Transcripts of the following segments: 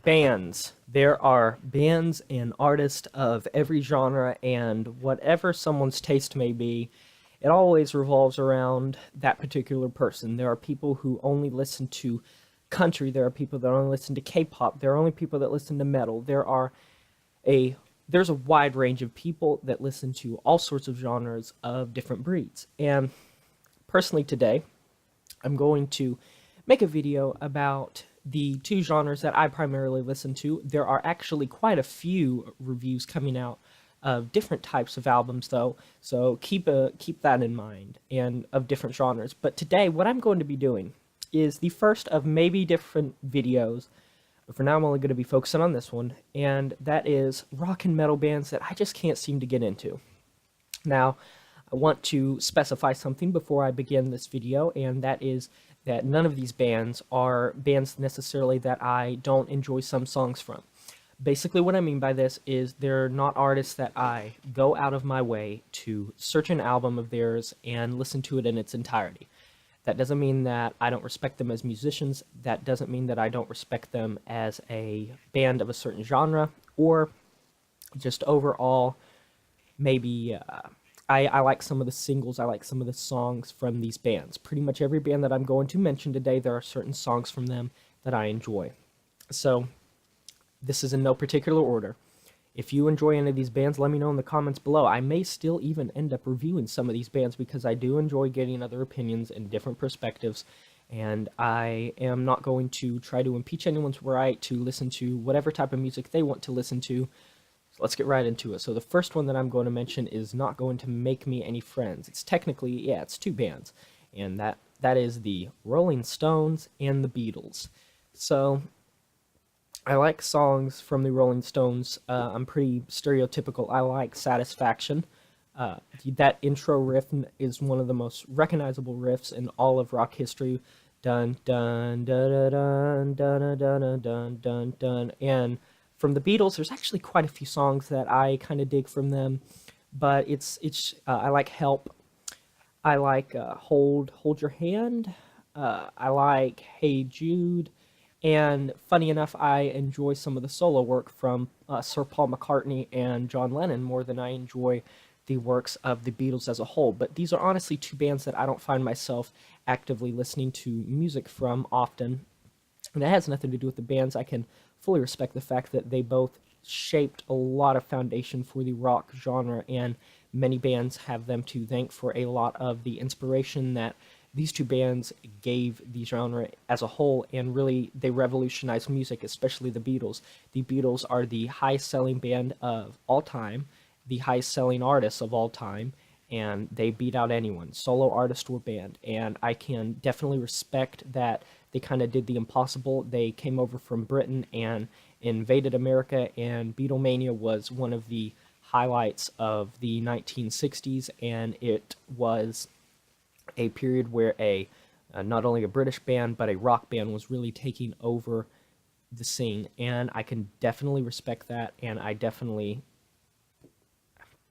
Bands. There are bands and artists of every genre, and whatever someone's taste may be, it always revolves around that particular person. There are people who only listen to country, there are people that only listen to K-pop, there are only people that listen to metal. There's a wide range of people that listen to all sorts of genres of different breeds. And personally today, I'm going to make a video about the two genres that I primarily listen to. There are actually quite a few reviews coming out of different types of albums though, so keep that in mind, and of different genres. But today what I'm going to be doing is the first of maybe different videos, but for now I'm only going to be focusing on this one, and that is rock and metal bands that I just can't seem to get into. Now, I want to specify something before I begin this video, and that is that none of these bands are bands necessarily that I don't enjoy some songs from. Basically what I mean by this is they're not artists that I go out of my way to search an album of theirs and listen to it in its entirety. That doesn't mean that I don't respect them as musicians. That doesn't mean that I don't respect them as a band of a certain genre, or just overall, maybe I like some of the singles, I like some of the songs from these bands. Pretty much every band that I'm going to mention today, there are certain songs from them that I enjoy. So, this is in no particular order. If you enjoy any of these bands, let me know in the comments below. I may still even end up reviewing some of these bands because I do enjoy getting other opinions and different perspectives, and I am not going to try to impeach anyone's right to listen to whatever type of music they want to listen to. So let's get right into it. So the first one that I'm going to mention is not going to make me any friends. It's technically, yeah, it's two bands, and that is the Rolling Stones and the Beatles. So I like songs from the Rolling Stones. I'm pretty stereotypical. I like Satisfaction. That intro riff is one of the most recognizable riffs in all of rock history. Dun dun dun dun dun dun dun dun dun. And from the Beatles, there's actually quite a few songs that I kind of dig from them, but I like Help. I like Hold Your Hand. I like Hey Jude. And funny enough, I enjoy some of the solo work from Sir Paul McCartney and John Lennon more than I enjoy the works of the Beatles as a whole. But these are honestly two bands that I don't find myself actively listening to music from often. And that has nothing to do with the bands. I can fully respect the fact that they both shaped a lot of foundation for the rock genre, and many bands have them to thank for a lot of the inspiration that these two bands gave the genre as a whole, and really they revolutionized music, especially the Beatles. The Beatles are the highest-selling band of all time, the highest-selling artists of all time, and they beat out anyone, solo artist or band. And I can definitely respect that they kind of did the impossible. They came over from Britain and invaded America, and Beatlemania was one of the highlights of the 1960s, and it was a period where not only a British band, but a rock band was really taking over the scene, and I can definitely respect that, and I definitely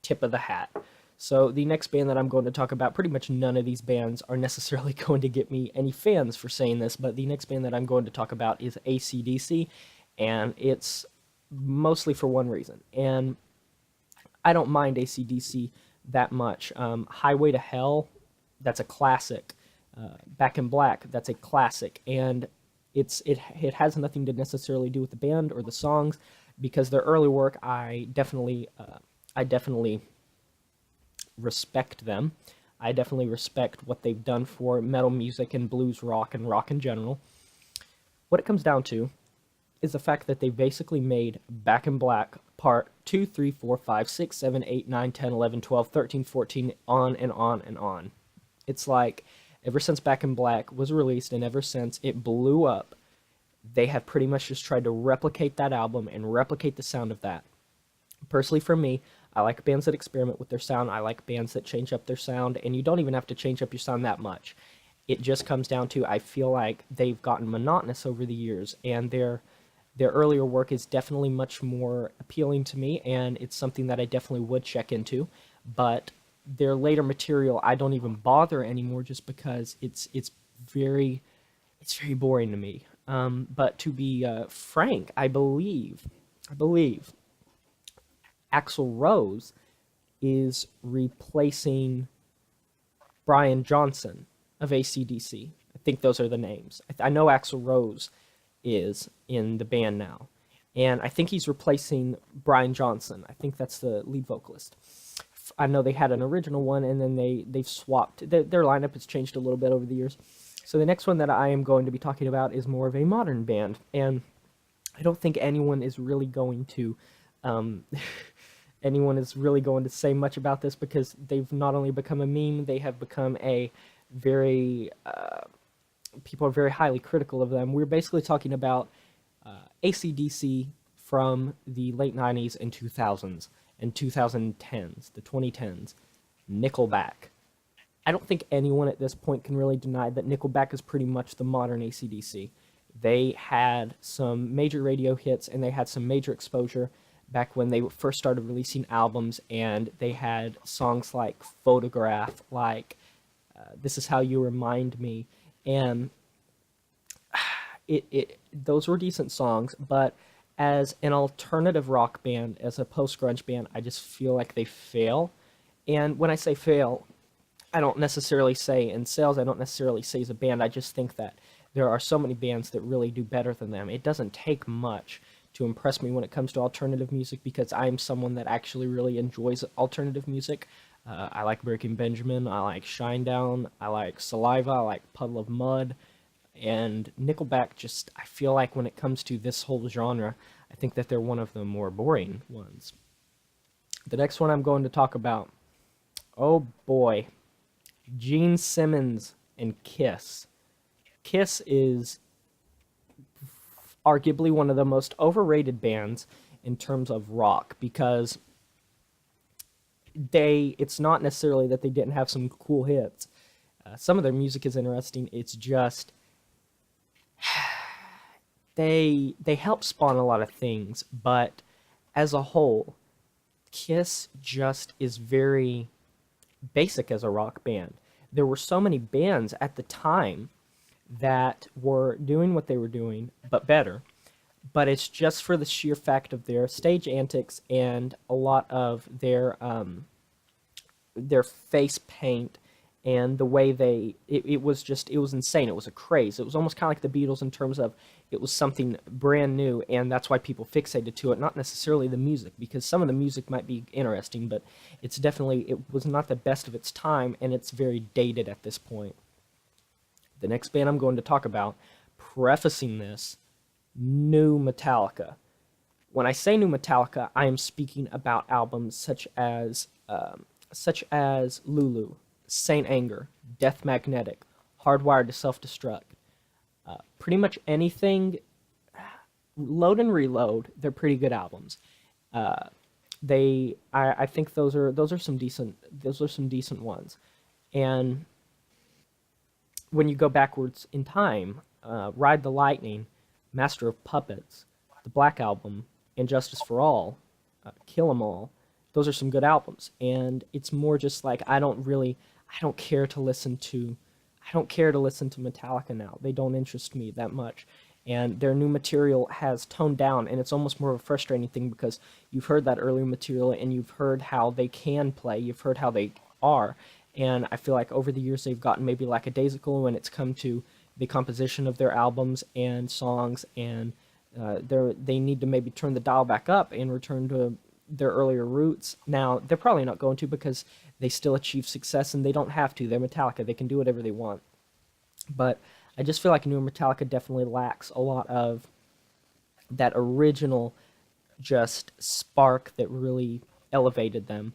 tip of the hat. So the next band that I'm going to talk about, pretty much none of these bands are necessarily going to get me any fans for saying this, but the next band that I'm going to talk about is AC/DC, and it's mostly for one reason, and I don't mind AC/DC that much. Highway to Hell, that's a classic. Back in Black, that's a classic, and it has nothing to necessarily do with the band or the songs, because their early work, I definitely respect them. I definitely respect what they've done for metal music and blues rock and rock in general. What it comes down to is the fact that they basically made Back in Black part 2, 3, 4, 5, 6, 7, 8, 9, 10, 11, 12, 13, 14, on and on and on. It's like, ever since Back in Black was released and ever since it blew up, they have pretty much just tried to replicate that album and replicate the sound of that. Personally, for me, I like bands that experiment with their sound. I like bands that change up their sound, and you don't even have to change up your sound that much. It just comes down to, I feel like they've gotten monotonous over the years, and their earlier work is definitely much more appealing to me, and it's something that I definitely would check into. But their later material, I don't even bother anymore, just because it's very boring to me. But to be frank, I believe Axl Rose is replacing Brian Johnson of AC/DC. I think those are the names. I know Axl Rose is in the band now, and I think he's replacing Brian Johnson. I think that's the lead vocalist. I know they had an original one, and then they've swapped. Their lineup has changed a little bit over the years. So the next one that I am going to be talking about is more of a modern band, and I don't think anyone is really going to um, anyone is really going to say much about this because they've not only become a meme, they have become a very people are very highly critical of them. We're basically talking about AC/DC from the late 90s and 2000s and 2010s, the 2010s, Nickelback. I don't think anyone at this point can really deny that Nickelback is pretty much the modern AC/DC. They had some major radio hits and they had some major exposure back when they first started releasing albums, and they had songs like Photograph, like This Is How You Remind Me, and those were decent songs, but as an alternative rock band, as a post-grunge band, I just feel like they fail. And when I say fail, I don't necessarily say in sales, I don't necessarily say as a band, I just think that there are so many bands that really do better than them. It doesn't take much to impress me when it comes to alternative music because I'm someone that actually really enjoys alternative music. I like Breaking Benjamin, I like Shinedown, I like Saliva, I like Puddle of Mud, and Nickelback just, I feel like when it comes to this whole genre, I think that they're one of the more boring ones. The next one I'm going to talk about, oh boy, Gene Simmons and Kiss. Kiss is arguably one of the most overrated bands in terms of rock because it's not necessarily that they didn't have some cool hits. Some of their music is interesting. It's just they help spawn a lot of things, but as a whole, Kiss just is very basic as a rock band. There were so many bands at the time that were doing what they were doing, but better. But it's just for the sheer fact of their stage antics and a lot of their face paint and the way it was insane. It was a craze. It was almost kind of like the Beatles in terms of it was something brand new, and that's why people fixated to it, not necessarily the music, because some of the music might be interesting, but it was not the best of its time, and it's very dated at this point. The next band I'm going to talk about, prefacing this, new Metallica. When I say new Metallica, I am speaking about albums such as Lulu, Saint Anger, Death Magnetic, Hardwired to Self-Destruct. Pretty much anything, Load and Reload, they're pretty good albums. I think those are some decent ones. And when you go backwards in time, Ride the Lightning, Master of Puppets, the Black Album, Injustice for All, Kill 'Em All, those are some good albums. And it's more just like I don't care to listen to Metallica now. They don't interest me that much. And their new material has toned down, and it's almost more of a frustrating thing because you've heard that earlier material and you've heard how they can play, you've heard how they are, and I feel like over the years they've gotten maybe lackadaisical when it's come to the composition of their albums and songs, and they need to maybe turn the dial back up and return to their earlier roots. Now, they're probably not going to because they still achieve success and they don't have to. They're Metallica. They can do whatever they want. But I just feel like newer Metallica definitely lacks a lot of that original just spark that really elevated them.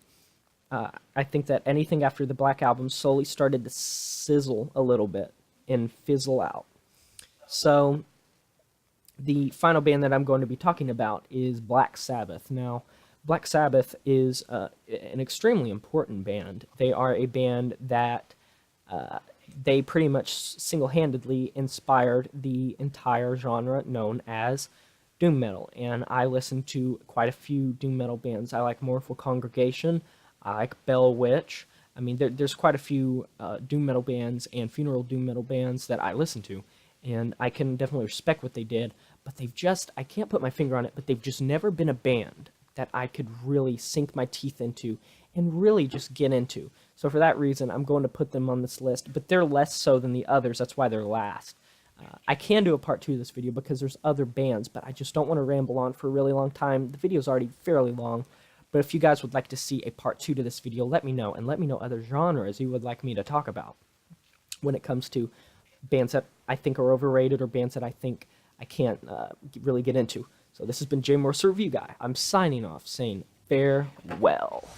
I think that anything after the Black Album slowly started to sizzle a little bit and fizzle out. So the final band that I'm going to be talking about is Black Sabbath. Now, Black Sabbath is an extremely important band. They are a band that they pretty much single-handedly inspired the entire genre known as doom metal. And I listen to quite a few doom metal bands. I like Mournful Congregation. I like Bell Witch. I mean, there's quite a few doom metal bands and funeral doom metal bands that I listen to. and I can definitely respect what they did, but they've just, I can't put my finger on it, but they've just never been a band that I could really sink my teeth into and really just get into. So for that reason, I'm going to put them on this list, but they're less so than the others. That's why they're last. I can do a part 2 of this video because there's other bands, but I just don't want to ramble on for a really long time. The video's already fairly long, but if you guys would like to see a part 2 to this video, let me know, and let me know other genres you would like me to talk about when it comes to bands that I think are overrated or bands that I think I can't really get into. So this has been J Morse Review Guy. I'm signing off saying farewell.